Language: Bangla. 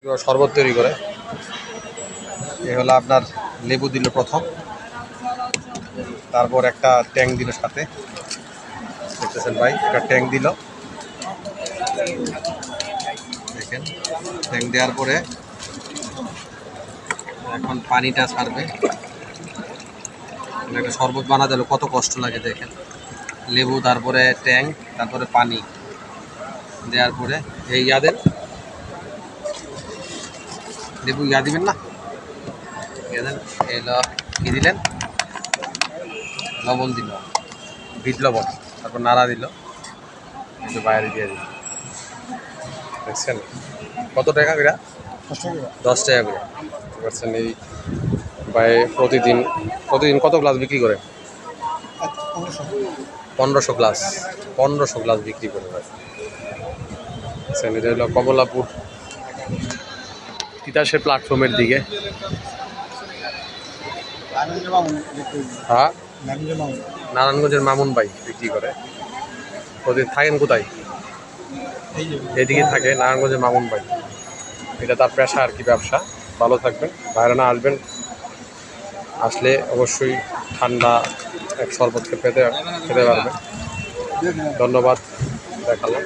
শরবত তৈরি করে। এ হলো আপনার লেবু দিল প্রথম, তারপর একটা ট্যাং দিল সাথে, দেখতেছেন ভাই, একটা ট্যাং দিল, দেখেন। ট্যাং দেওয়ার পরে এখন পানিটা ছাড়বে। একটা শরবত বানাতে হলে কত কষ্ট লাগে দেখেন। লেবু, তারপরে ট্যাং, তারপরে পানি দেওয়ার পরে এই ইয়াদের লেবু ইয়া দিবেন না, এলো কি দিলেন, লবণ দিল, বিট লবণ, তারপর নাড়া দিল, একটু বাইরে দিয়ে দিল। দেখছেন কত টাকা করে? 10 টাকা করে পাচ্ছেন। এই ভাই প্রতিদিন কত গ্লাস বিক্রি করে? 1500 গ্লাস, 1500 গ্লাস বিক্রি করে ভাই। এটা হলো কমলাপুর তিতাসের প্ল্যাটফর্মের দিকে। হ্যাঁ, নারায়ণগঞ্জের মামুন ভাই বিক্রি করে। প্রতিদিন থাকেন কোথায়? এইদিকে থাকে নারায়ণগঞ্জের মামুন ভাই। এটা তার পেশা আর কি, ব্যবসা। ভালো থাকবেন, বাইরে না আসবেন, আসলে অবশ্যই ঠান্ডা এক শরবত খেতে পারবেন। ধন্যবাদ, দেখালাম।